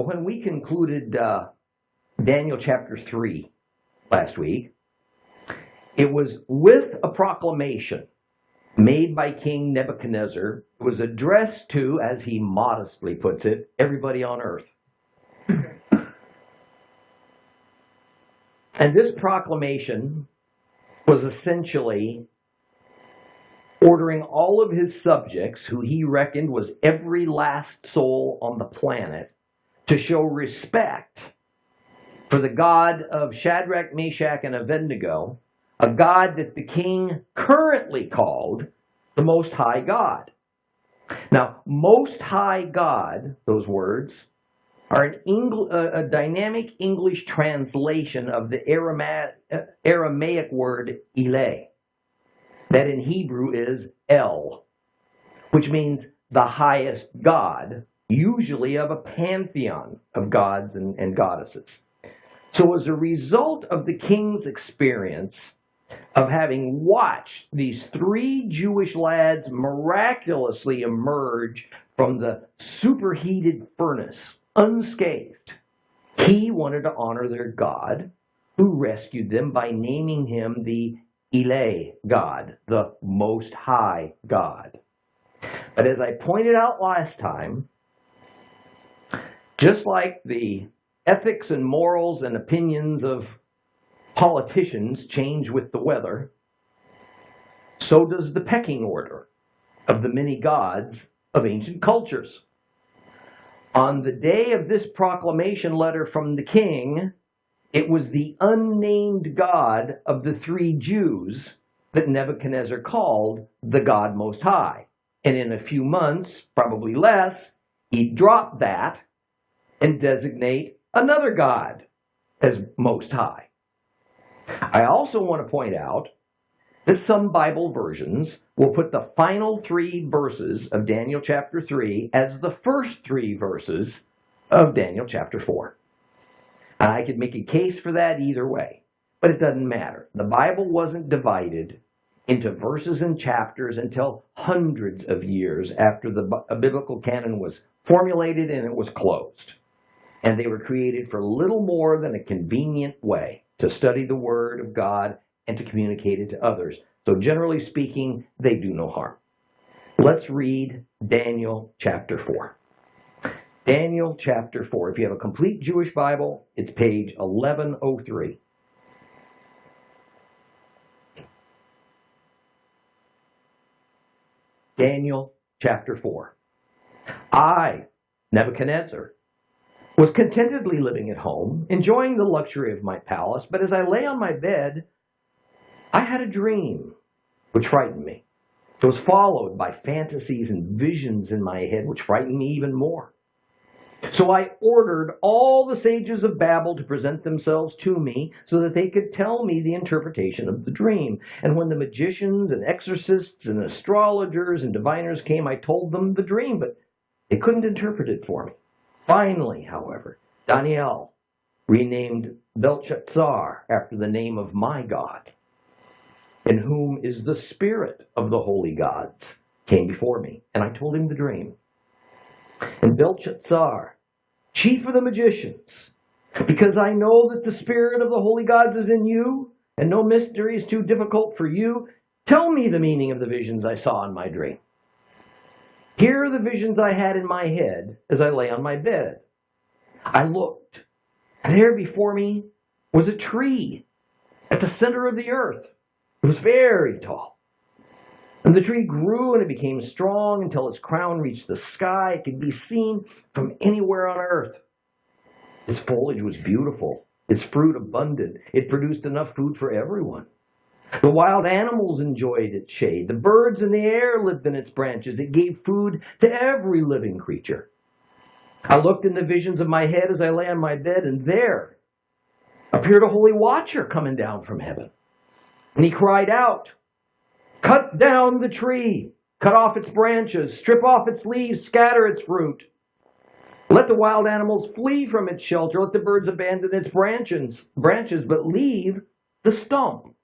when we concluded Daniel chapter 3 last week, it was with a proclamation made by King Nebuchadnezzar. It was addressed to, as he modestly puts it, everybody on earth. And this proclamation was essentially ordering all of his subjects, who he reckoned was every last soul on the planet, to show respect for the God of Shadrach, Meshach, and Abednego, a God that the king currently called the Most High God. Now, Most High God, those words, are a dynamic English translation of the Aramaic word Eleh, that in Hebrew is El, which means the highest God, usually of a pantheon of gods and goddesses. So as a result of the king's experience of having watched these three Jewish lads miraculously emerge from the superheated furnace unscathed, he wanted to honor their God, who rescued them by naming him the Eleh God, the Most High God. But as I pointed out last time, just like the ethics and morals and opinions of politicians change with the weather, so does the pecking order of the many gods of ancient cultures. On the day of this proclamation letter from the king, it was the unnamed God of the three Jews that Nebuchadnezzar called the God Most High. And in a few months, probably less, he'd drop that and designate another God as Most High. I also want to point out that some Bible versions will put the final three verses of Daniel chapter 3 as the first three verses of Daniel chapter 4. And I could make a case for that either way, but it doesn't matter. The Bible wasn't divided into verses and chapters until hundreds of years after the biblical canon was formulated and it was closed. And they were created for little more than a convenient way to study the Word of God and to communicate it to others. So generally speaking, they do no harm. Let's read Daniel chapter 4. Daniel chapter 4. If you have a complete Jewish Bible, it's page 1103. Daniel chapter 4. I, Nebuchadnezzar, was contentedly living at home, enjoying the luxury of my palace, but as I lay on my bed, I had a dream which frightened me. It was followed by fantasies and visions in my head which frightened me even more. So I ordered all the sages of Babel to present themselves to me so that they could tell me the interpretation of the dream. And when the magicians and exorcists and astrologers and diviners came, I told them the dream, but they couldn't interpret it for me. Finally, however, Daniel, renamed Belshazzar after the name of my God, in whom is the spirit of the holy gods, came before me, and I told him the dream. And Belshazzar, chief of the magicians, because I know that the spirit of the holy gods is in you, and no mystery is too difficult for you, tell me the meaning of the visions I saw in my dream. Here are the visions I had in my head as I lay on my bed. I looked, and there before me was a tree at the center of the earth. It was very tall. And the tree grew and it became strong until its crown reached the sky. It could be seen from anywhere on earth. Its foliage was beautiful. Its fruit abundant. It produced enough food for everyone. The wild animals enjoyed its shade. The birds in the air lived in its branches. It gave food to every living creature. I looked in the visions of my head as I lay on my bed, and there appeared a holy watcher coming down from heaven. And he cried out, "Cut down the tree, cut off its branches, strip off its leaves, scatter its fruit. Let the wild animals flee from its shelter, let the birds abandon its branches, but leave the stump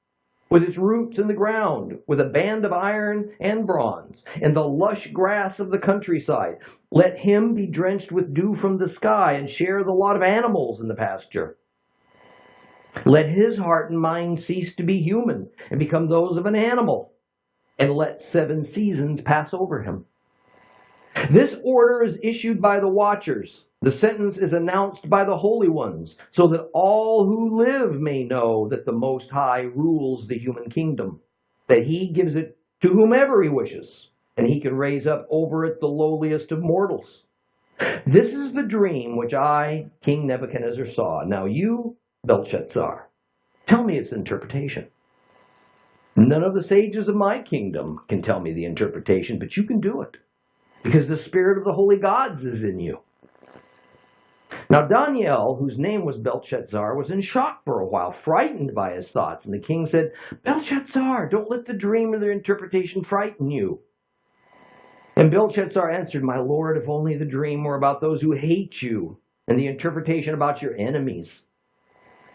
with its roots in the ground, with a band of iron and bronze, and the lush grass of the countryside. Let him be drenched with dew from the sky and share the lot of animals in the pasture. Let his heart and mind cease to be human and become those of an animal, and let 7 seasons pass over him. This order is issued by the watchers. The sentence is announced by the holy ones, so that all who live may know that the Most High rules the human kingdom, that he gives it to whomever he wishes, and he can raise up over it the lowliest of mortals. This is the dream which I, King Nebuchadnezzar, saw. Now you, Belshazzar, tell me its interpretation. None of the sages of my kingdom can tell me the interpretation, but you can do it, because the spirit of the holy gods is in you. Now Daniel, whose name was Belshazzar, was in shock for a while, frightened by his thoughts. And the king said, Belshazzar, don't let the dream or the interpretation frighten you. And Belshazzar answered, My lord, if only the dream were about those who hate you, and the interpretation about your enemies.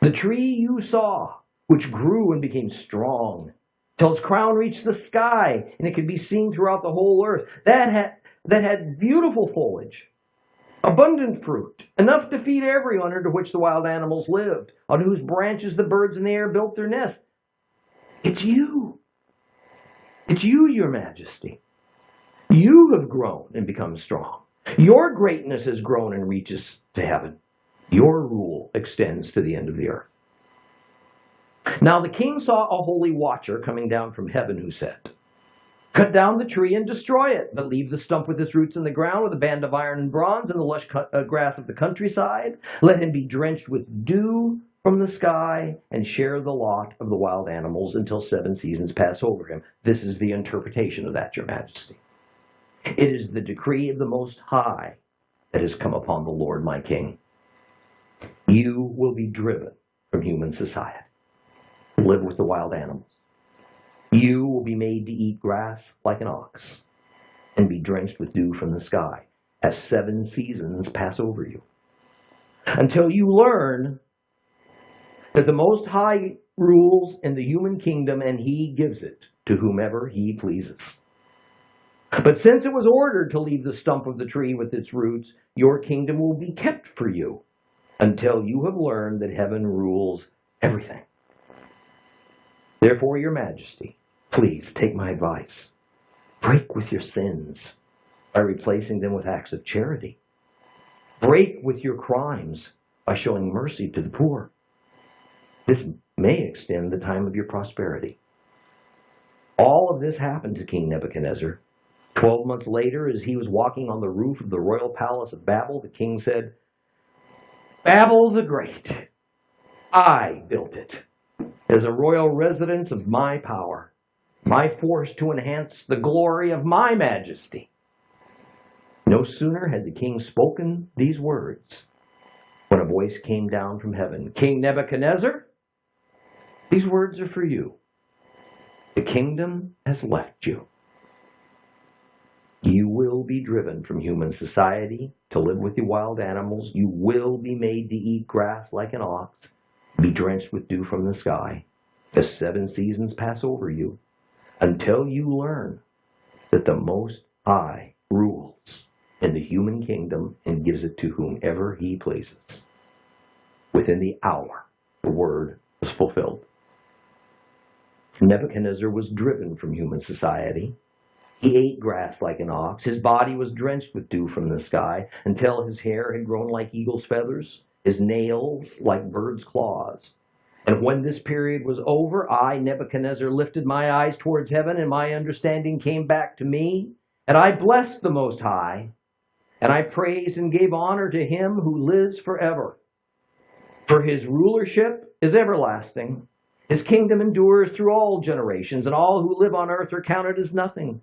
The tree you saw, which grew and became strong, till its crown reached the sky, and it could be seen throughout the whole earth, that had beautiful foliage, abundant fruit, enough to feed everyone, under which the wild animals lived, on whose branches the birds in the air built their nests. It's you. It's you, your majesty. You have grown and become strong. Your greatness has grown and reaches to heaven. Your rule extends to the end of the earth. Now the king saw a holy watcher coming down from heaven who said, Cut down the tree and destroy it, but leave the stump with its roots in the ground, with a band of iron and bronze and the lush grass of the countryside. Let him be drenched with dew from the sky and share the lot of the wild animals until 7 seasons pass over him. This is the interpretation of that, your majesty. It is the decree of the Most High that has come upon the Lord my king. You will be driven from human society, live with the wild animals. You will be made to eat grass like an ox and be drenched with dew from the sky as 7 seasons pass over you, until you learn that the Most High rules in the human kingdom and he gives it to whomever he pleases. But since it was ordered to leave the stump of the tree with its roots, your kingdom will be kept for you until you have learned that heaven rules everything. Therefore, your majesty, please take my advice. Break with your sins by replacing them with acts of charity. Break with your crimes by showing mercy to the poor. This may extend the time of your prosperity. All of this happened to King Nebuchadnezzar. 12 months later, as he was walking on the roof of the royal palace of Babel, the king said, Babel the Great, I built it as a royal residence of my power, my force to enhance the glory of my majesty. No sooner had the king spoken these words when a voice came down from heaven. King Nebuchadnezzar, these words are for you. The kingdom has left you. You will be driven from human society to live with the wild animals. You will be made to eat grass like an ox, be drenched with dew from the sky, as 7 seasons pass over you, until you learn that the Most High rules in the human kingdom and gives it to whomever he pleases. Within the hour, the word was fulfilled. Nebuchadnezzar was driven from human society. He ate grass like an ox. His body was drenched with dew from the sky until his hair had grown like eagle's feathers, his nails like bird's claws. And when this period was over, I, Nebuchadnezzar, lifted my eyes towards heaven, and my understanding came back to me. And I blessed the Most High, and I praised and gave honor to him who lives forever. For his rulership is everlasting. His kingdom endures through all generations, and all who live on earth are counted as nothing.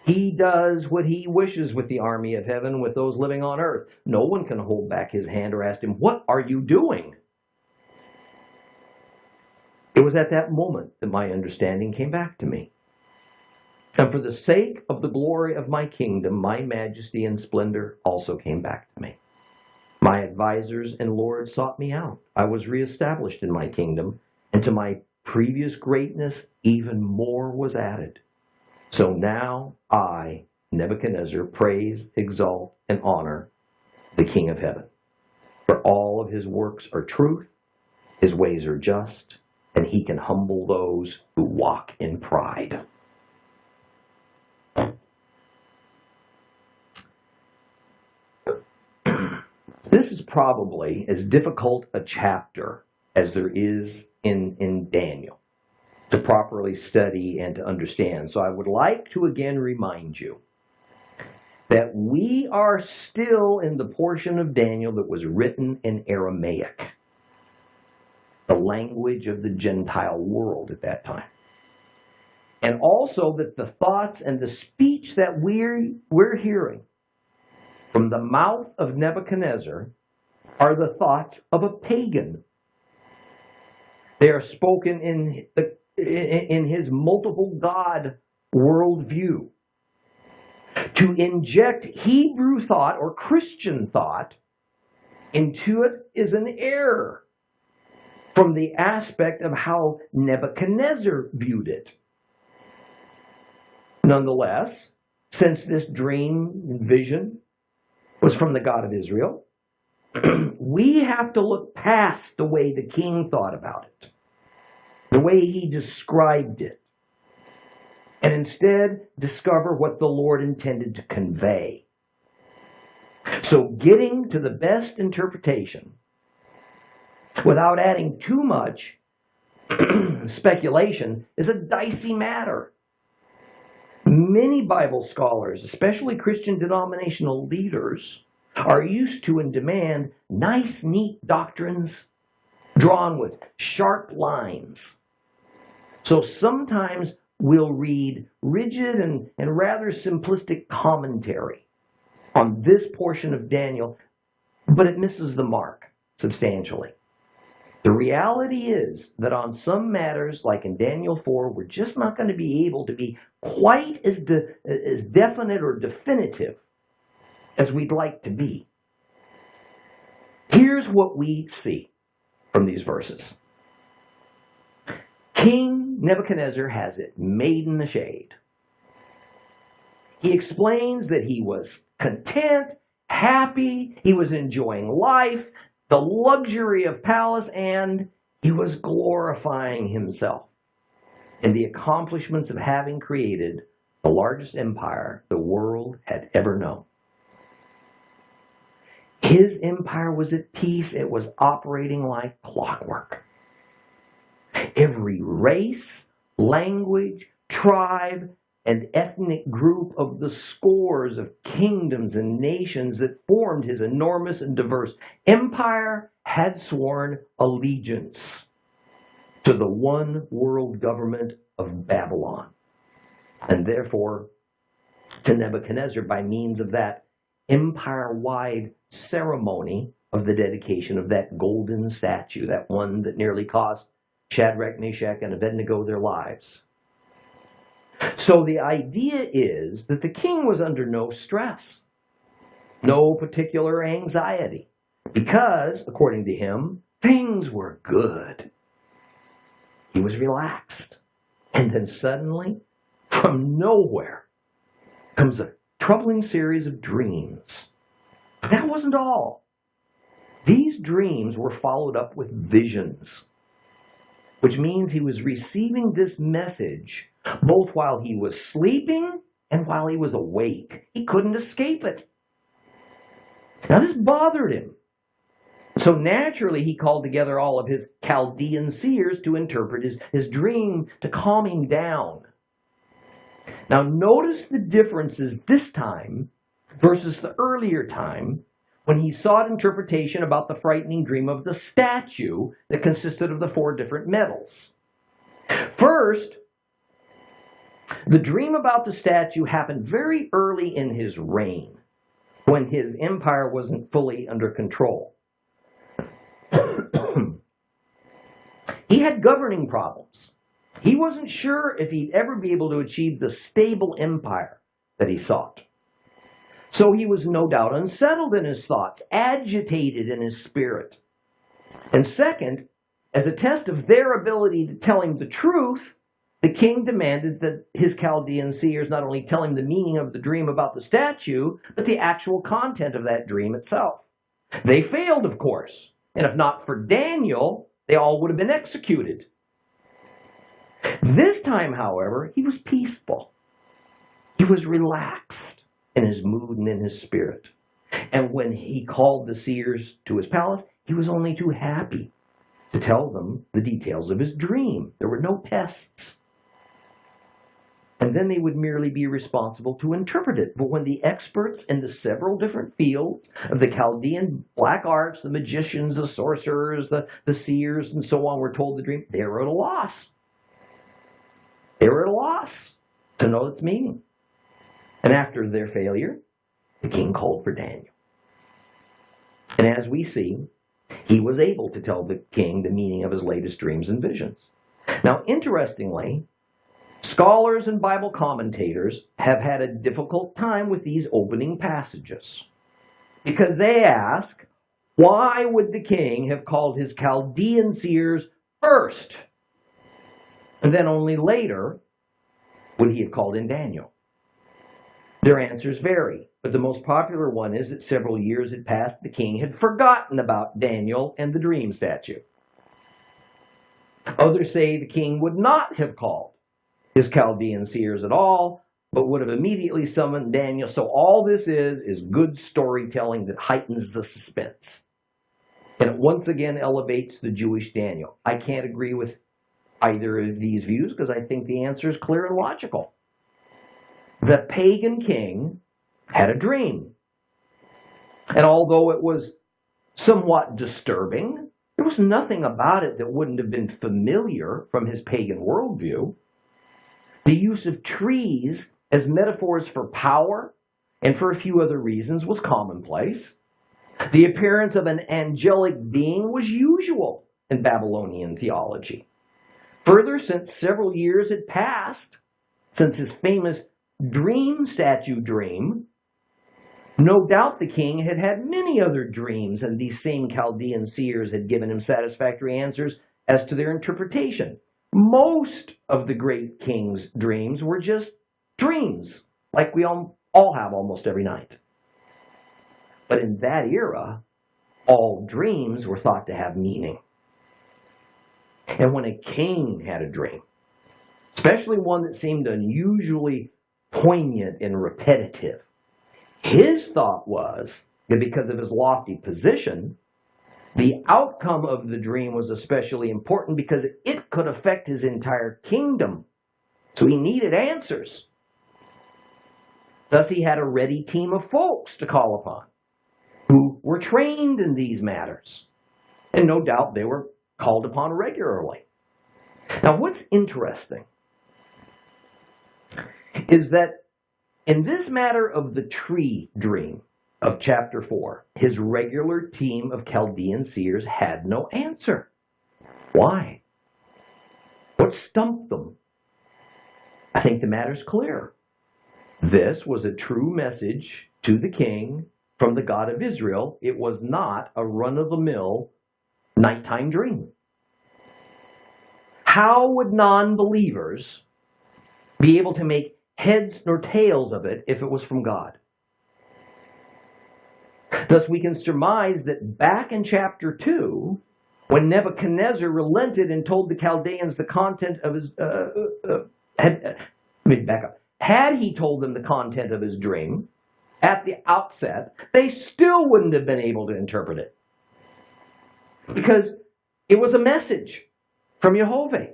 He does what he wishes with the army of heaven, with those living on earth. No one can hold back his hand or ask him, What are you doing? It was at that moment that my understanding came back to me. And for the sake of the glory of my kingdom, my majesty and splendor also came back to me. My advisors and lords sought me out. I was reestablished in my kingdom, and to my previous greatness, even more was added. So now I, Nebuchadnezzar, praise, exalt, and honor the King of heaven. For all of his works are truth, his ways are just, and he can humble those who walk in pride. This is probably as difficult a chapter as there is in Daniel to properly study and to understand. So I would like to again remind you that we are still in the portion of Daniel that was written in Aramaic, the language of the Gentile world at that time. And also that the thoughts and the speech that we're hearing from the mouth of Nebuchadnezzar are the thoughts of a pagan. They are spoken in his multiple God worldview. To inject Hebrew thought or Christian thought into it is an error from the aspect of how Nebuchadnezzar viewed it. Nonetheless, since this dream and vision was from the God of Israel, we have to look past the way the king thought about it, the way he described it, and instead discover what the Lord intended to convey. So getting to the best interpretation without adding too much speculation is a dicey matter. Many Bible scholars, especially Christian denominational leaders, are used to and demand nice, neat doctrines drawn with sharp lines. So sometimes we'll read rigid and rather simplistic commentary on this portion of Daniel, but it misses the mark substantially. The reality is that on some matters, like in Daniel 4, we're just not going to be able to be quite as definite or definitive as we'd like to be. Here's what we see from these verses. King Nebuchadnezzar has it made in the shade. He explains that he was content, happy, he was enjoying life, the luxury of palace, and he was glorifying himself in the accomplishments of having created the largest empire the world had ever known. His empire was at peace. It was operating like clockwork. Every race, language, tribe, and ethnic group of the scores of kingdoms and nations that formed his enormous and diverse empire had sworn allegiance to the one world government of Babylon, and therefore to Nebuchadnezzar by means of that empire-wide ceremony of the dedication of that golden statue, that one that nearly cost Shadrach, Meshach, and Abednego their lives. So the idea is that the king was under no stress, no particular anxiety, because, according to him, things were good. He was relaxed. And then suddenly, from nowhere, comes a troubling series of dreams. But that wasn't all. These dreams were followed up with visions, which means he was receiving this message both while he was sleeping and while he was awake. He couldn't escape it. Now this bothered him. So naturally he called together all of his Chaldean seers to interpret his dream to calm him down. Now notice the differences this time versus the earlier time when he sought interpretation about the frightening dream of the statue that consisted of the 4 different metals. First, the dream about the statue happened very early in his reign, when his empire wasn't fully under control. He had governing problems. He wasn't sure if he'd ever be able to achieve the stable empire that he sought. So he was no doubt unsettled in his thoughts, agitated in his spirit. And second, as a test of their ability to tell him the truth, the king demanded that his Chaldean seers not only tell him the meaning of the dream about the statue, but the actual content of that dream itself. They failed, of course, and if not for Daniel, they all would have been executed. This time, however, he was peaceful. He was relaxed in his mood and in his spirit. And when he called the seers to his palace, he was only too happy to tell them the details of his dream. There were no tests. And then they would merely be responsible to interpret it. But when the experts in the several different fields of the Chaldean black arts, the magicians, the sorcerers, the seers, and so on were told the dream, they were at a loss. They were at a loss to know its meaning. And after their failure, the king called for Daniel. And as we see, he was able to tell the king the meaning of his latest dreams and visions. Now, interestingly, scholars and Bible commentators have had a difficult time with these opening passages because they ask, why would the king have called his Chaldean seers first? And then only later would he have called in Daniel? Their answers vary, but the most popular one is that several years had passed, the king had forgotten about Daniel and the dream statue. Others say the king would not have called his Chaldean seers at all, but would have immediately summoned Daniel. So all this is good storytelling that heightens the suspense. And it once again elevates the Jewish Daniel. I can't agree with either of these views because I think the answer is clear and logical. The pagan king had a dream. And although it was somewhat disturbing, there was nothing about it that wouldn't have been familiar from his pagan worldview. The use of trees as metaphors for power and for a few other reasons was commonplace. The appearance of an angelic being was usual in Babylonian theology. Further, since several years had passed since his famous dream statue dream, no doubt the king had had many other dreams, and these same Chaldean seers had given him satisfactory answers as to their interpretation. Most of the great king's dreams were just dreams, like we all have almost every night. But in that era, all dreams were thought to have meaning. And when a king had a dream, especially one that seemed unusually poignant and repetitive, his thought was that because of his lofty position, the outcome of the dream was especially important because it could affect his entire kingdom. So he needed answers. Thus, he had a ready team of folks to call upon who were trained in these matters. And no doubt they were called upon regularly. Now, what's interesting is that in this matter of the tree dream of chapter 4, his regular team of Chaldean seers had no answer. Why? What stumped them? I think the matter's clear. This was a true message to the king from the God of Israel. It was not a run-of-the-mill nighttime dream. How would non-believers be able to make heads nor tails of it if it was from God? Thus, we can surmise that back in chapter 2, when Nebuchadnezzar relented and told the Chaldeans the content of his... Had he told them the content of his dream at the outset, they still wouldn't have been able to interpret it. Because it was a message from Jehovah.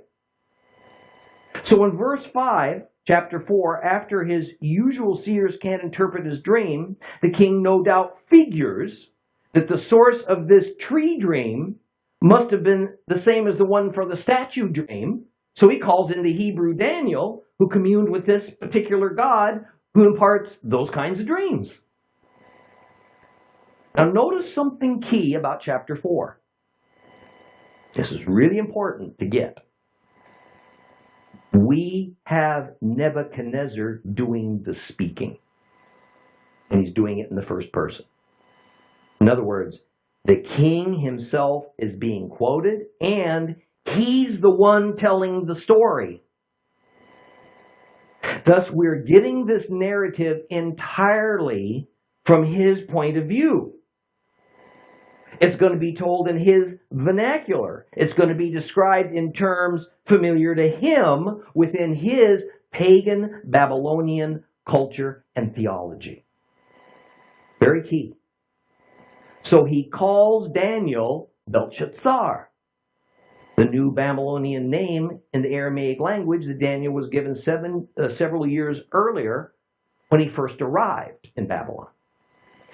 So in verse 5, chapter 4, after his usual seers can't interpret his dream, the king no doubt figures that the source of this tree dream must have been the same as the one for the statue dream. So he calls in the Hebrew Daniel, who communed with this particular God, who imparts those kinds of dreams. Now notice something key about chapter 4. This is really important to get. We have Nebuchadnezzar doing the speaking. And he's doing it in the first person. In other words, The king himself is being quoted, and he's the one telling the story. Thus, we're getting this narrative entirely from his point of view. It's going to be told in his vernacular. It's going to be described in terms familiar to him within his pagan Babylonian culture and theology. Very key. So he calls Daniel Belshazzar, the new Babylonian name in the Aramaic language that Daniel was given several years earlier when he first arrived in Babylon.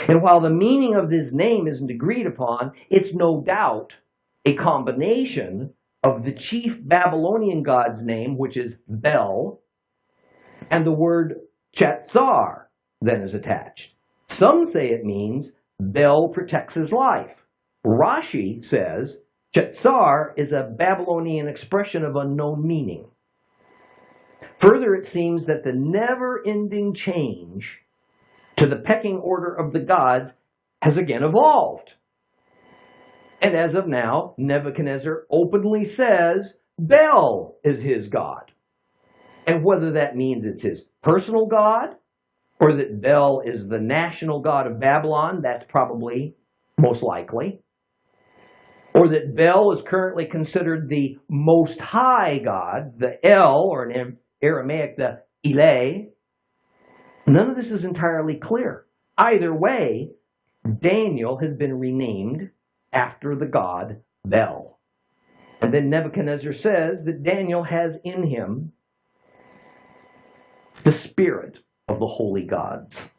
And while the meaning of this name isn't agreed upon, it's no doubt a combination of the chief Babylonian god's name, which is Bel, and the word Chatzar then is attached. Some say it means Bel protects his life. Rashi says Chatzar is a Babylonian expression of unknown meaning. Further, it seems that the never-ending change to the pecking order of the gods has again evolved. And as of now, Nebuchadnezzar openly says Bel is his god. And whether that means it's his personal god, or that Bel is the national god of Babylon, that's probably most likely. Or that Bel is currently considered the most high god, the El, or in Aramaic, the Ile. None of this is entirely clear. Either way, Daniel has been renamed after the god Bel. And then Nebuchadnezzar says that Daniel has in him the spirit of the holy gods.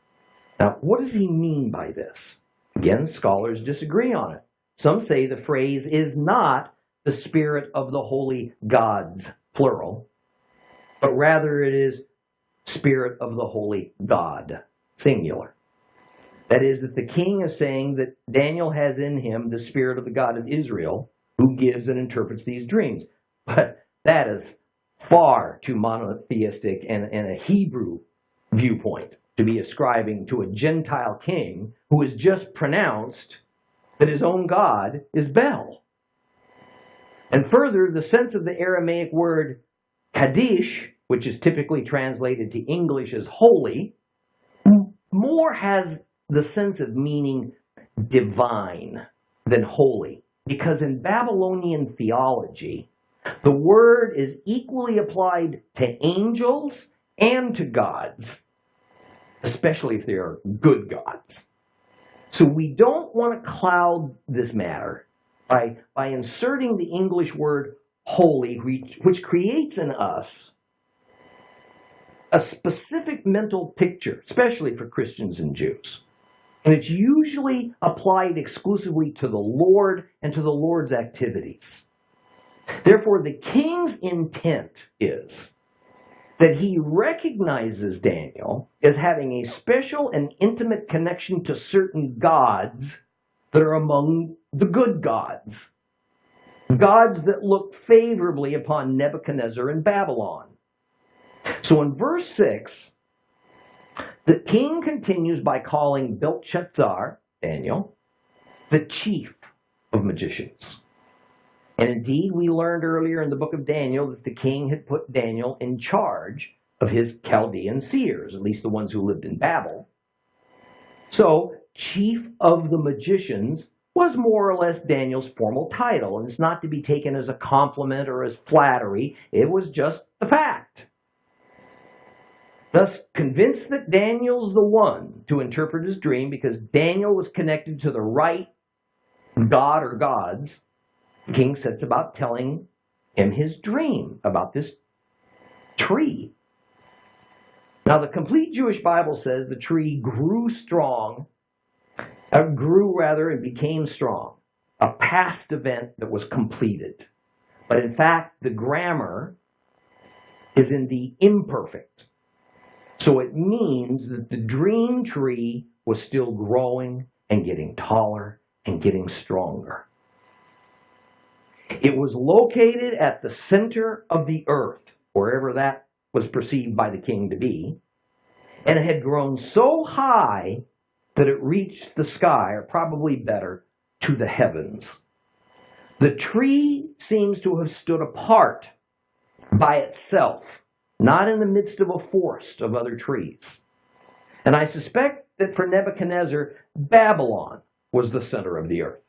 Now, what does he mean by this? Again, scholars disagree on it. Some say the phrase is not the spirit of the holy gods, plural, but rather it is spirit of the holy God, singular. That is, that the king is saying that Daniel has in him the spirit of the God of Israel, who gives and interprets these dreams. But that is far too monotheistic and a Hebrew viewpoint to be ascribing to a Gentile king who has just pronounced that his own God is Bel. And further, the sense of the Aramaic word Kaddish, which is typically translated to English as holy, more has the sense of meaning divine than holy. Because in Babylonian theology, the word is equally applied to angels and to gods, especially if they are good gods. So we don't want to cloud this matter by inserting the English word holy, which creates in us a specific mental picture, especially for Christians and Jews. And it's usually applied exclusively to the Lord and to the Lord's activities. Therefore, the king's intent is that he recognizes Daniel as having a special and intimate connection to certain gods that are among the good gods. Gods that look favorably upon Nebuchadnezzar in Babylon. So in verse 6, the king continues by calling Belshazzar, Daniel, the chief of magicians. And indeed, we learned earlier in the book of Daniel that the king had put Daniel in charge of his Chaldean seers, at least the ones who lived in Babel. So, chief of the magicians was more or less Daniel's formal title, and it's not to be taken as a compliment or as flattery. It was just the fact. Thus, convinced that Daniel's the one to interpret his dream because Daniel was connected to the right god or gods, the king sets about telling him his dream about this tree. Now, the complete Jewish Bible says the tree grew and became strong, a past event that was completed. But in fact, the grammar is in the imperfect. So it means that the dream tree was still growing and getting taller and getting stronger. It was located at the center of the earth, wherever that was perceived by the king to be, and it had grown so high that it reached the sky, or probably better, to the heavens. The tree seems to have stood apart by itself, not in the midst of a forest of other trees. And I suspect that for Nebuchadnezzar, Babylon was the center of the earth.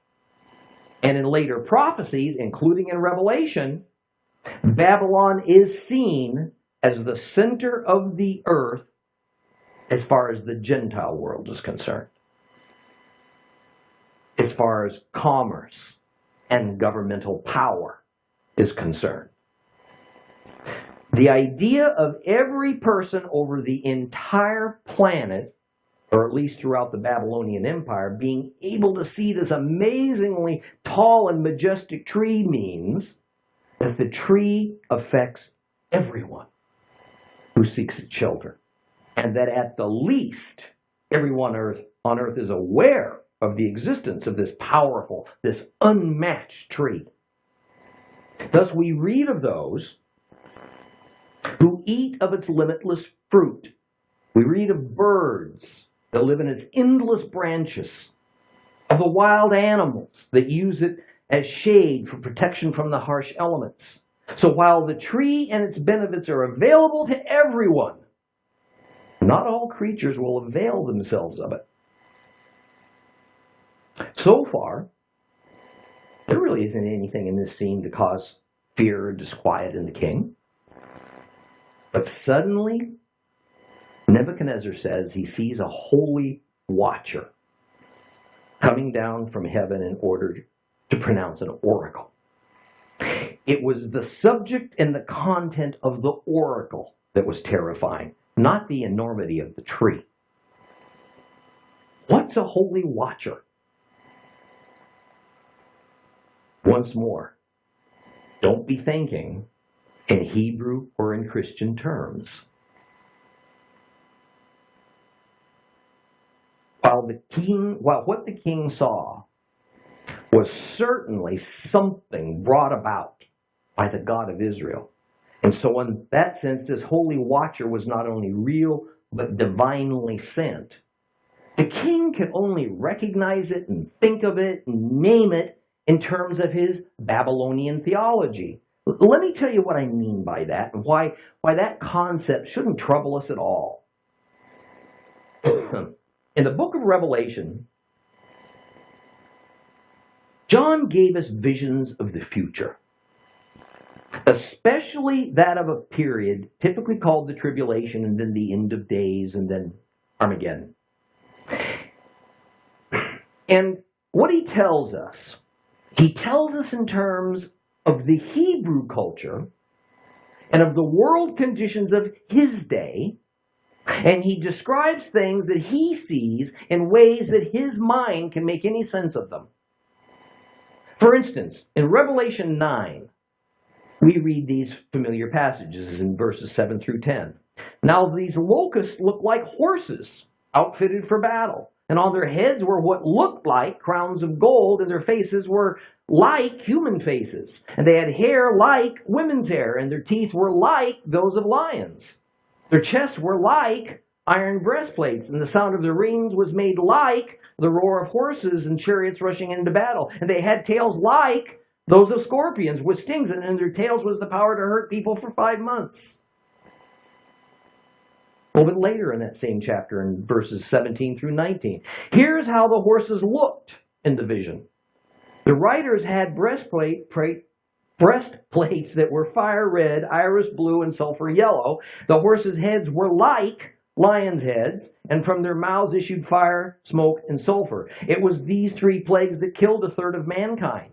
And in later prophecies, including in Revelation, Babylon is seen as the center of the earth as far as the Gentile world is concerned, as far as commerce and governmental power is concerned. The idea of every person over the entire planet, or at least throughout the Babylonian Empire, being able to see this amazingly tall and majestic tree means that the tree affects everyone who seeks its shelter. And that at the least, everyone on earth is aware of the existence of this powerful, this unmatched tree. Thus we read of those who eat of its limitless fruit. We read of birds that live in its endless branches, of the wild animals that use it as shade for protection from the harsh elements. So while the tree and its benefits are available to everyone, not all creatures will avail themselves of it. So far, there really isn't anything in this scene to cause fear or disquiet in the king. But suddenly, Nebuchadnezzar says he sees a holy watcher coming down from heaven in order to pronounce an oracle. It was the subject and the content of the oracle that was terrifying, not the enormity of the tree. What's a holy watcher? Once more, don't be thinking in Hebrew or in Christian terms. While what the king saw was certainly something brought about by the God of Israel. And so in that sense, this holy watcher was not only real, but divinely sent. The king could only recognize it and think of it and name it in terms of his Babylonian theology. Let me tell you what I mean by that and why that concept shouldn't trouble us at all. In the book of Revelation, John gave us visions of the future, especially that of a period typically called the tribulation and then the end of days and then Armageddon. And what he tells us in terms of the Hebrew culture and of the world conditions of his day, and he describes things that he sees in ways that his mind can make any sense of them. For instance, in Revelation 9, we read these familiar passages in verses 7 through 10. Now these locusts looked like horses outfitted for battle, and on their heads were what looked like crowns of gold, and their faces were like human faces. And they had hair like women's hair, and their teeth were like those of lions. Their chests were like iron breastplates, and the sound of their wings was made like the roar of horses and chariots rushing into battle. And they had tails like those of scorpions with stings, and in their tails was the power to hurt people for 5 months. A little bit later in that same chapter, in verses 17 through 19, here's how the horses looked in the vision. The riders had breastplates that were fire red, iris blue, and sulfur yellow. The horses' heads were like lions' heads, and from their mouths issued fire, smoke, and sulfur. It was these 3 plagues that killed a third of mankind.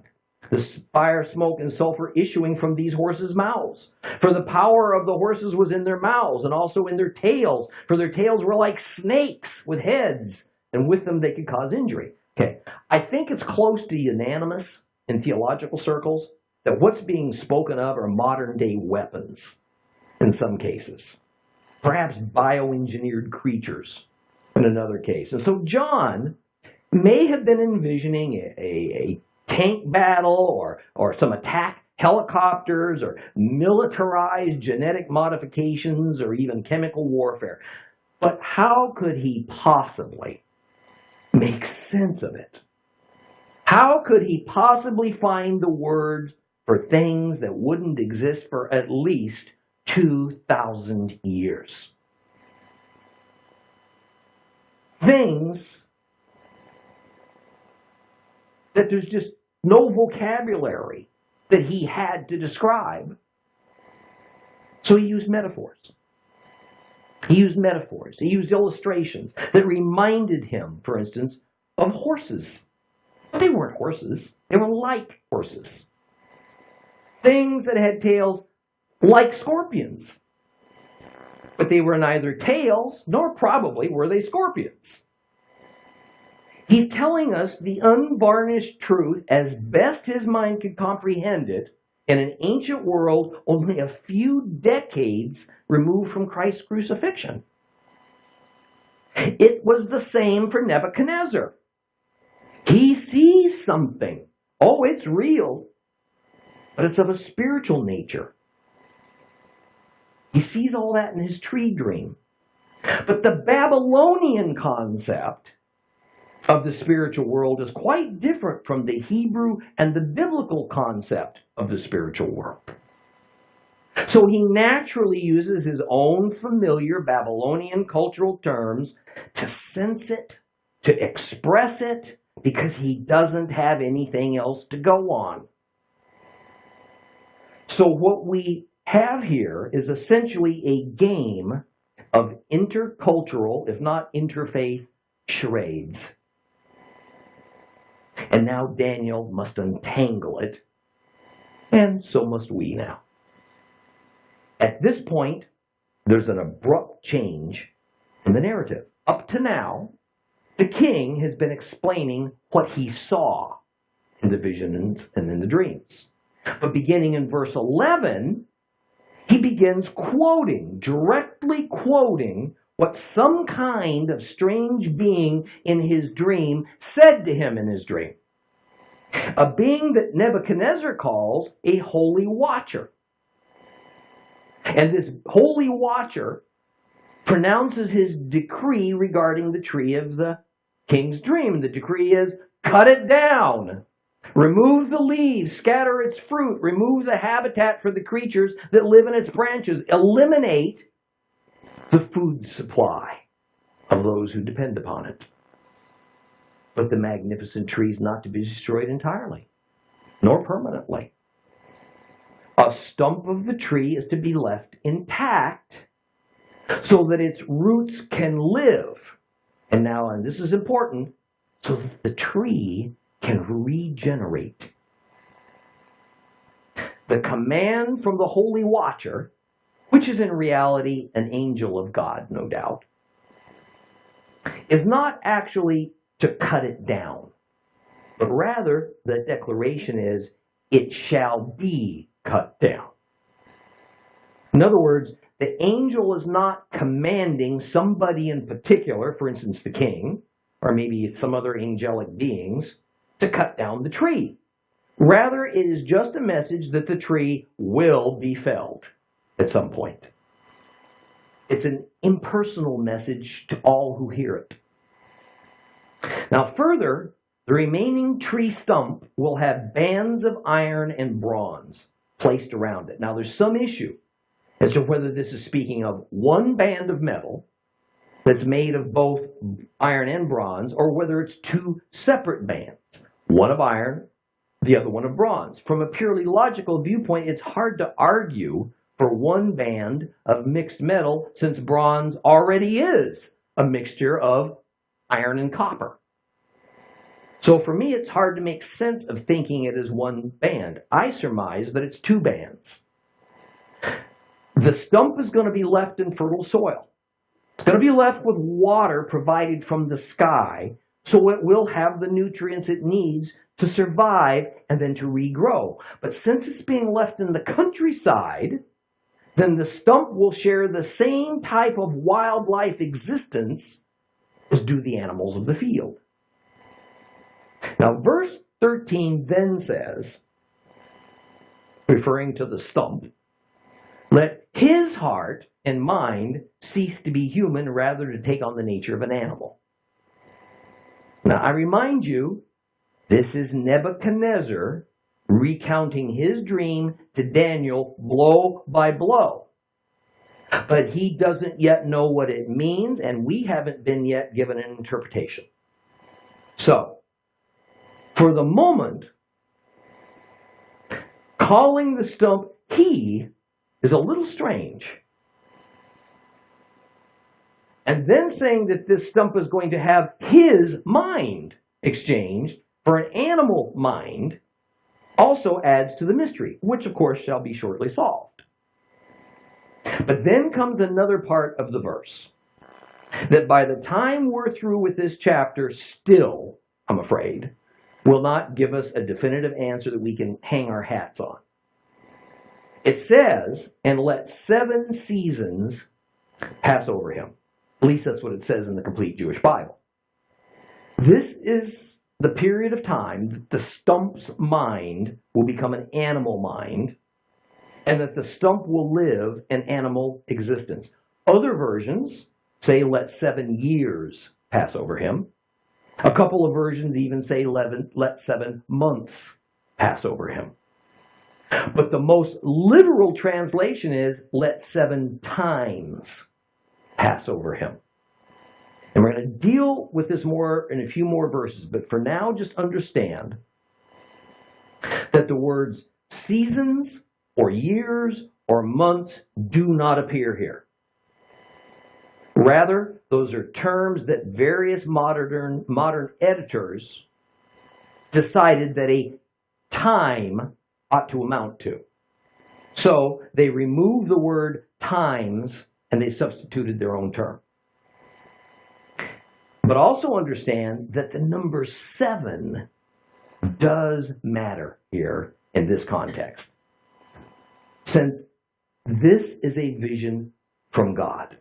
The fire, smoke, and sulfur issuing from these horses' mouths. For the power of the horses was in their mouths and also in their tails. For their tails were like snakes with heads, and with them they could cause injury. Okay, I think it's close to unanimous in theological circles that what's being spoken of are modern-day weapons in some cases. Perhaps bioengineered creatures in another case. And so John may have been envisioning a tank battle or some attack helicopters or militarized genetic modifications or even chemical warfare. But how could he possibly make sense of it? How could he possibly find the words for things that wouldn't exist for at least 2,000 years? Things that there's just no vocabulary that he had to describe. So he used metaphors. He used metaphors. He used illustrations that reminded him, for instance, of horses. But they weren't horses. They were like horses. Things that had tails like scorpions. But they were neither tails, nor probably were they scorpions. He's telling us the unvarnished truth as best his mind could comprehend it in an ancient world only a few decades removed from Christ's crucifixion. It was the same for Nebuchadnezzar. He sees something. Oh, it's real, but it's of a spiritual nature. He sees all that in his tree dream. But the Babylonian concept of the spiritual world is quite different from the Hebrew and the biblical concept of the spiritual world. So he naturally uses his own familiar Babylonian cultural terms to sense it, to express it, because he doesn't have anything else to go on. So what we have here is essentially a game of intercultural, if not interfaith, charades. And now Daniel must untangle it, and so must we now. At this point, there's an abrupt change in the narrative. Up to now, the king has been explaining what he saw in the visions and in the dreams. But beginning in verse 11, he begins directly quoting what some kind of strange being in his dream said to him in his dream. A being that Nebuchadnezzar calls a holy watcher. And this holy watcher pronounces his decree regarding the tree of the king's dream. The decree is, cut it down. Remove the leaves, scatter its fruit, remove the habitat for the creatures that live in its branches. Eliminate the food supply of those who depend upon it. But the magnificent tree is not to be destroyed entirely, nor permanently. A stump of the tree is to be left intact so that its roots can live. And now, and this is important, so that the tree can regenerate. The command from the Holy Watcher, which is in reality an angel of God, no doubt, is not actually to cut it down, but rather the declaration is, it shall be cut down. In other words, the angel is not commanding somebody in particular, for instance, the king, or maybe some other angelic beings, to cut down the tree. Rather, it is just a message that the tree will be felled at some point. It's an impersonal message to all who hear it. Now further, the remaining tree stump will have bands of iron and bronze placed around it. Now there's some issue as to whether this is speaking of one band of metal that's made of both iron and bronze, or whether it's two separate bands, one of iron, the other one of bronze. From a purely logical viewpoint, it's hard to argue for one band of mixed metal, since bronze already is a mixture of iron and copper. So for me, it's hard to make sense of thinking it as one band. I surmise that it's two bands. The stump is going to be left in fertile soil. It's going to be left with water provided from the sky, so it will have the nutrients it needs to survive and then to regrow. But since it's being left in the countryside, then the stump will share the same type of wildlife existence as do the animals of the field. Now, verse 13 then says, referring to the stump, let his heart and mind cease to be human rather to take on the nature of an animal. Now, I remind you This is Nebuchadnezzar recounting his dream to Daniel blow by blow. But he doesn't yet know what it means, and we haven't been yet given an interpretation. So, for the moment, calling the stump he is a little strange. And then saying that this stump is going to have his mind exchanged for an animal mind also adds to the mystery, which of course shall be shortly solved. But then comes another part of the verse that by the time we're through with this chapter still, I'm afraid, will not give us a definitive answer that we can hang our hats on. It says, and let 7 seasons pass over him. At least that's what it says in the complete Jewish Bible. This is the period of time that the stump's mind will become an animal mind, and that the stump will live an animal existence. Other versions say, let 7 years pass over him. A couple of versions even say, let 7 months pass over him. But the most literal translation is, let 7 times pass over him. And we're going to deal with this more in a few more verses, but for now, just understand that the words seasons or years or months do not appear here. Rather, those are terms that various modern editors decided that a time ought to amount to. So they removed the word times and they substituted their own term. But also understand that the number 7 does matter here in this context, since this is a vision from God.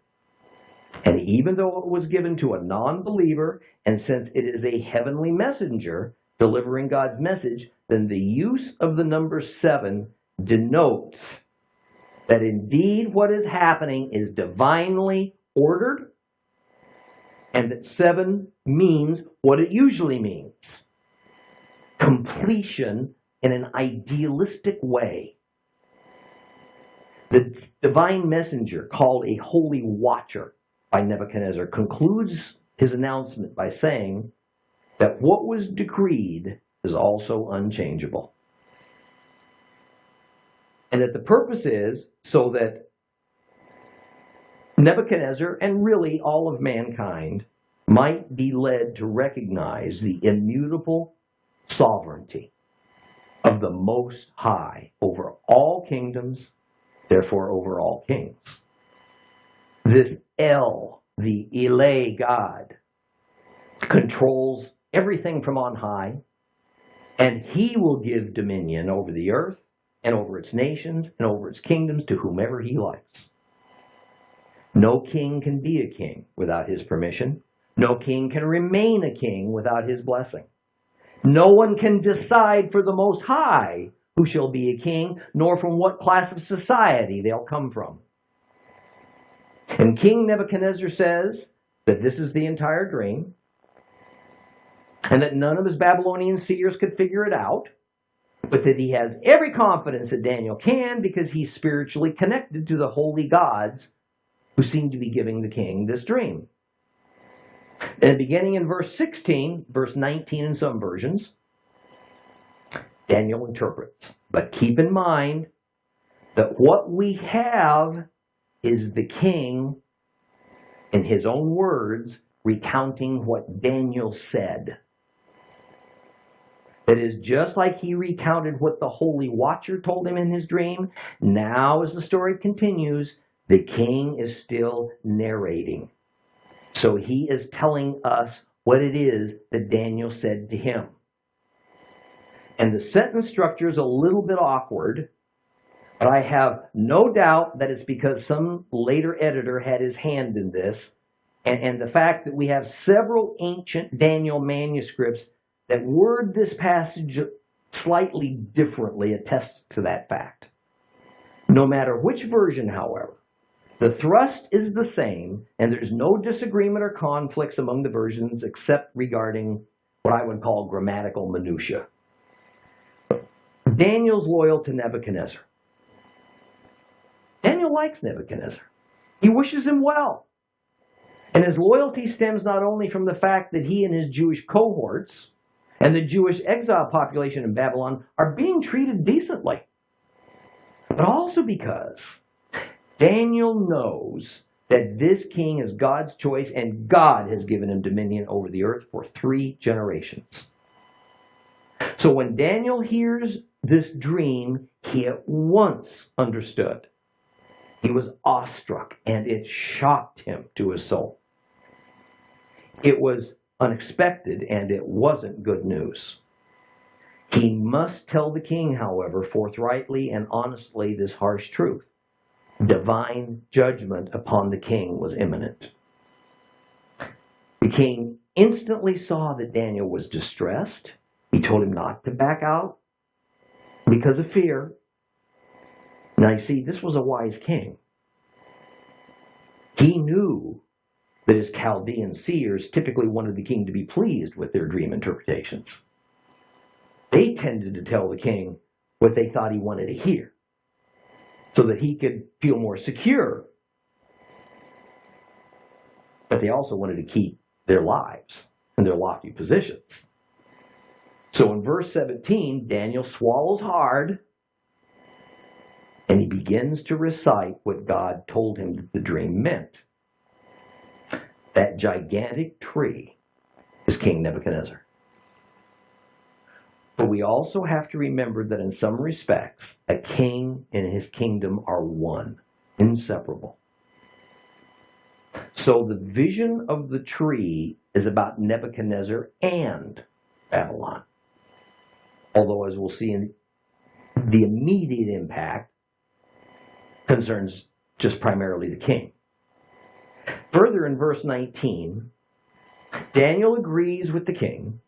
And even though it was given to a non-believer, and since it is a heavenly messenger delivering God's message, then the use of the number 7 denotes that indeed what is happening is divinely ordered, and that 7 means what it usually means: completion in an idealistic way. The divine messenger, called a holy watcher by Nebuchadnezzar, concludes his announcement by saying that what was decreed is also unchangeable. And that the purpose is so that Nebuchadnezzar, and really all of mankind, might be led to recognize the immutable sovereignty of the Most High over all kingdoms, therefore over all kings. This El, the Eleh God, controls everything from on high, and he will give dominion over the earth and over its nations and over its kingdoms to whomever he likes. No king can be a king without his permission. No king can remain a king without his blessing. No one can decide for the Most High who shall be a king, nor from what class of society they'll come from. And King Nebuchadnezzar says that this is the entire dream, and that none of his Babylonian seers could figure it out, but that he has every confidence that Daniel can, because he's spiritually connected to the holy gods who seem to be giving the king this dream. And beginning in verse 16, verse 19 in some versions, Daniel interprets. But keep in mind that what we have is the king, in his own words, recounting what Daniel said. That is, just like he recounted what the holy watcher told him in his dream, now as the story continues, the king is still narrating. So he is telling us what it is that Daniel said to him. And the sentence structure is a little bit awkward, but I have no doubt that it's because some later editor had his hand in this, and the fact that we have several ancient Daniel manuscripts that word this passage slightly differently attests to that fact. No matter which version, however, the thrust is the same, and there's no disagreement or conflicts among the versions except regarding what I would call grammatical minutia. Daniel's loyal to Nebuchadnezzar. Daniel likes Nebuchadnezzar. He wishes him well. And his loyalty stems not only from the fact that he and his Jewish cohorts and the Jewish exile population in Babylon are being treated decently, but also because Daniel knows that this king is God's choice and God has given him dominion over the earth for 3 generations. So when Daniel hears this dream, he at once understood. He was awestruck and it shocked him to his soul. It was unexpected and it wasn't good news. He must tell the king, however, forthrightly and honestly this harsh truth. Divine judgment upon the king was imminent. The king instantly saw that Daniel was distressed. He told him not to back out because of fear. Now you see, this was a wise king. He knew that his Chaldean seers typically wanted the king to be pleased with their dream interpretations. They tended to tell the king what they thought he wanted to hear, so that he could feel more secure. But they also wanted to keep their lives and their lofty positions. So in verse 17, Daniel swallows hard and he begins to recite what God told him that the dream meant. That gigantic tree is King Nebuchadnezzar. But we also have to remember that in some respects, a king and his kingdom are one, inseparable. So the vision of the tree is about Nebuchadnezzar and Babylon. Although, as we'll see, the immediate impact concerns just primarily the king. Further, in verse 19, Daniel agrees with the king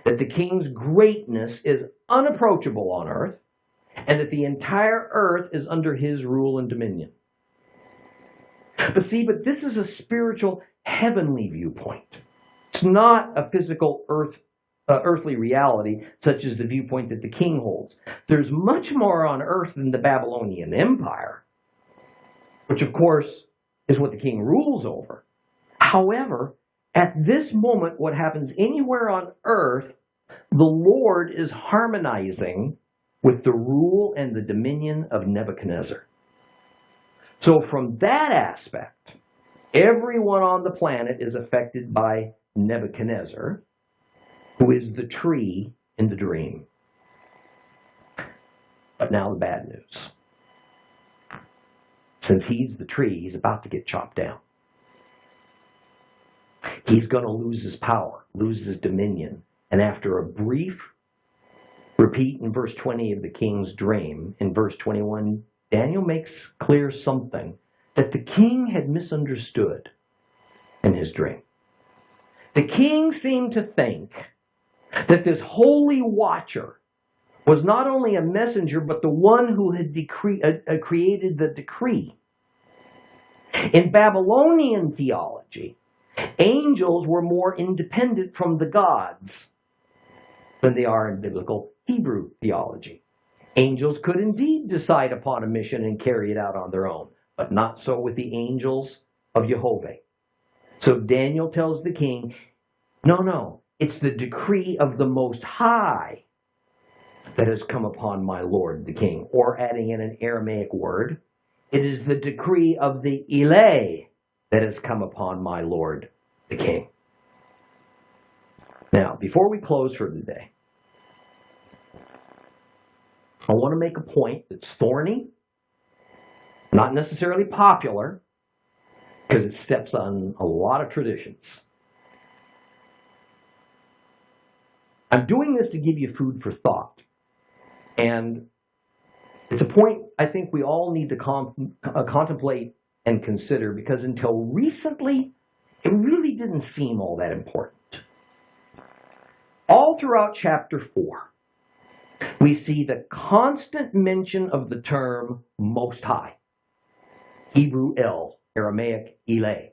that the king's greatness is unapproachable on earth and that the entire earth is under his rule and dominion. But this is a spiritual, heavenly viewpoint. It's not a physical earthly reality such as the viewpoint that the king holds. There's much more on earth than the Babylonian Empire, which of course is what the king rules over. However, at this moment, what happens anywhere on earth, the Lord is harmonizing with the rule and the dominion of Nebuchadnezzar. So from that aspect, everyone on the planet is affected by Nebuchadnezzar, who is the tree in the dream. But now the bad news. Since he's the tree, he's about to get chopped down. He's going to lose his power, lose his dominion. And after a brief repeat in verse 20 of the king's dream, in verse 21, Daniel makes clear something that the king had misunderstood in his dream. The king seemed to think that this holy watcher was not only a messenger, but the one who had created the decree. In Babylonian theology, angels were more independent from the gods than they are in biblical Hebrew theology. Angels could indeed decide upon a mission and carry it out on their own, but not so with the angels of Jehovah. So Daniel tells the king, no, it's the decree of the Most High that has come upon my lord the king. Or adding in an Aramaic word, it is the decree of the Eleh that has come upon my lord the king. Now, before we close for the day, I want to make a point that's thorny, not necessarily popular, because it steps on a lot of traditions. I'm doing this to give you food for thought. And it's a point I think we all need to contemplate and consider, because until recently, it really didn't seem all that important. All throughout chapter 4, we see the constant mention of the term Most High. Hebrew El, Aramaic Eleh.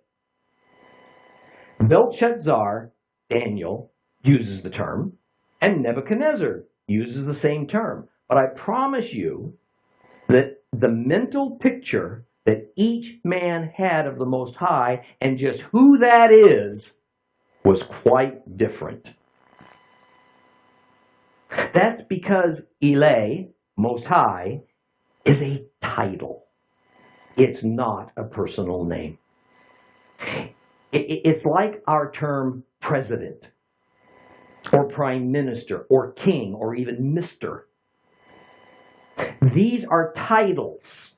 Belshazzar, Daniel, uses the term, and Nebuchadnezzar uses the same term. But I promise you that the mental picture that each man had of the Most High and just who that is was quite different. That's because Ele, Most High, is a title. It's not a personal name. It's like our term president, or prime minister, or king, or even mister. These are titles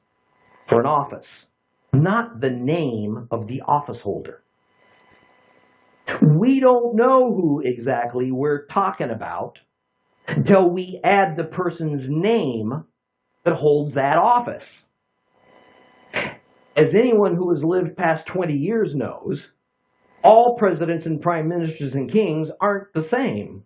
for an office, not the name of the office holder. We don't know who exactly we're talking about until we add the person's name that holds that office. As anyone who has lived past 20 years knows, all presidents and prime ministers and kings aren't the same.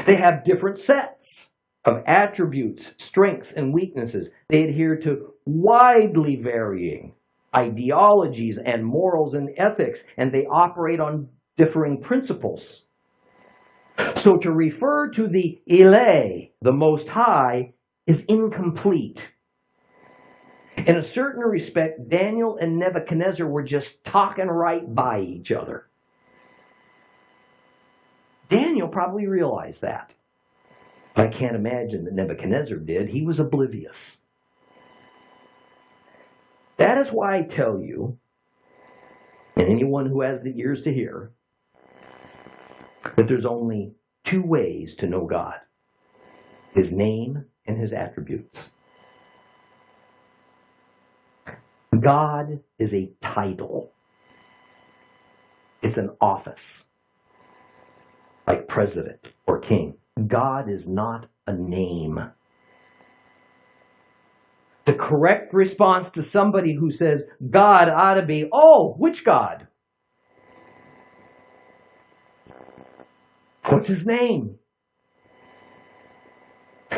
They have different sets of attributes, strengths, and weaknesses. They adhere to widely varying ideologies and morals and ethics, and they operate on differing principles. So to refer to the Ele, the Most High, is incomplete. In a certain respect, Daniel and Nebuchadnezzar were just talking right by each other. Daniel probably realized that. But I can't imagine that Nebuchadnezzar did. He was oblivious. That is why I tell you, and anyone who has the ears to hear, that there's only two ways to know God: His name and His attributes. God is a title. It's an office, like president or king. God is not a name. The correct response to somebody who says God ought to be, oh, which God? What's His name?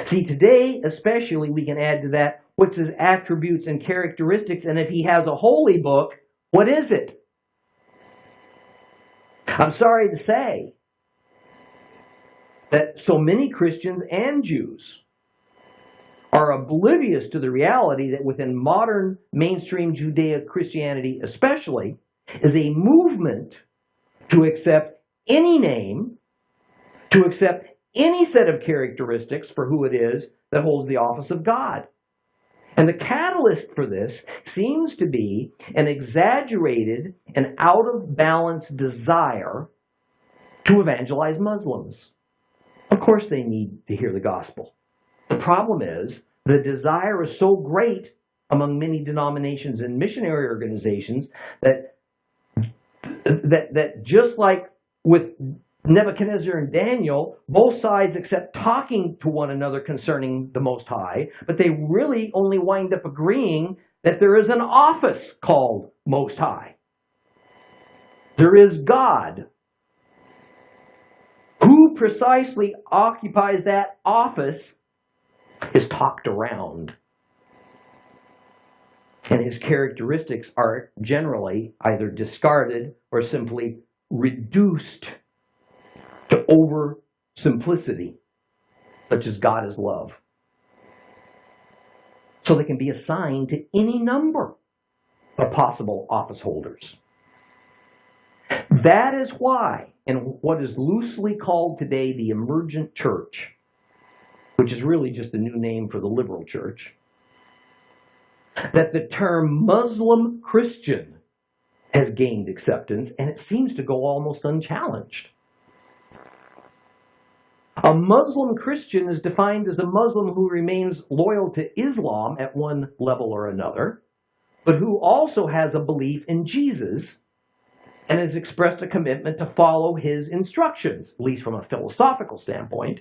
See, today especially we can add to that, what's His attributes and characteristics, and if He has a holy book, what is it? I'm sorry to say that so many Christians and Jews are oblivious to the reality that within modern mainstream Judeo-Christianity especially is a movement to accept any name, to accept any set of characteristics for who it is that holds the office of God. And the catalyst for this seems to be an exaggerated and out-of-balance desire to evangelize Muslims. Of course they need to hear the gospel. The problem is, the desire is so great among many denominations and missionary organizations that just like with Nebuchadnezzar and Daniel, both sides accept talking to one another concerning the Most High, but they really only wind up agreeing that there is an office called Most High. There is God. Who precisely occupies that office is talked around. And His characteristics are generally either discarded or simply reduced to oversimplicity, such as God is love. So they can be assigned to any number of possible office holders. That is why, in what is loosely called today the emergent church, which is really just a new name for the liberal church, that the term Muslim Christian has gained acceptance, and it seems to go almost unchallenged. A Muslim Christian is defined as a Muslim who remains loyal to Islam at one level or another, but who also has a belief in Jesus and has expressed a commitment to follow His instructions, at least from a philosophical standpoint.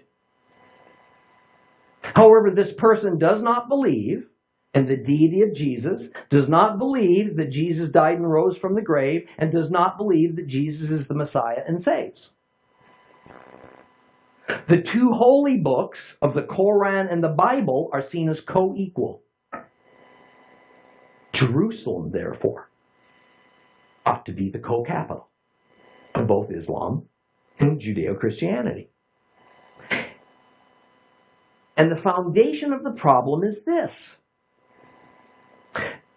However, this person does not believe in the deity of Jesus, does not believe that Jesus died and rose from the grave, and does not believe that Jesus is the Messiah and saves. The two holy books of the Quran and the Bible are seen as co-equal. Jerusalem, therefore, ought to be the co-capital. of both Islam and Judeo-Christianity. And the foundation of the problem is this.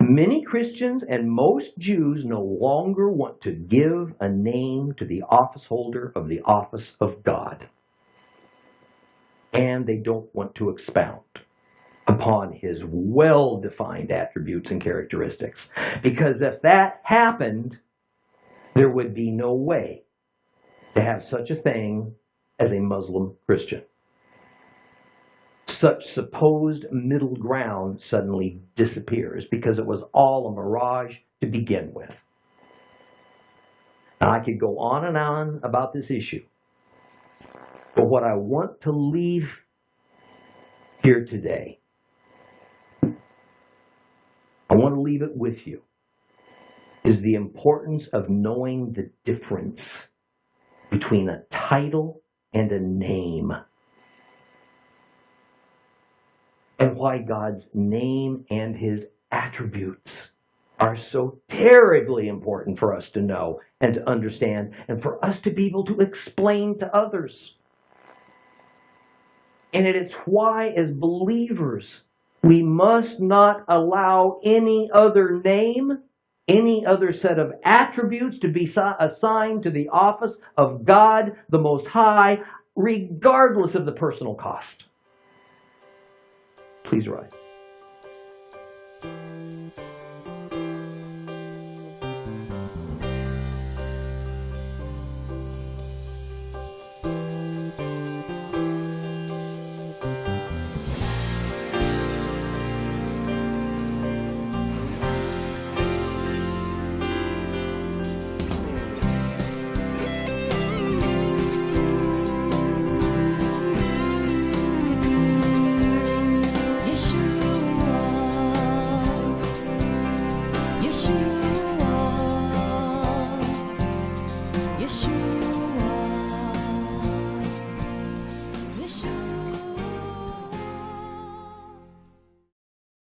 Many Christians and most Jews no longer want to give a name to the office holder of the office of God. And they don't want to expound upon his well-defined attributes and characteristics. Because if that happened, there would be no way to have such a thing as a Muslim Christian. Such supposed middle ground suddenly disappears because it was all a mirage to begin with. Now, I could go on and on about this issue, but what I want to leave here today, I want to leave it with you, is the importance of knowing the difference between a title and a name. And why God's name and his attributes are so terribly important for us to know and to understand and for us to be able to explain to others. And it's why, as believers, we must not allow any other name, any other set of attributes to be assigned to the office of God the Most High, regardless of the personal cost. Please rise.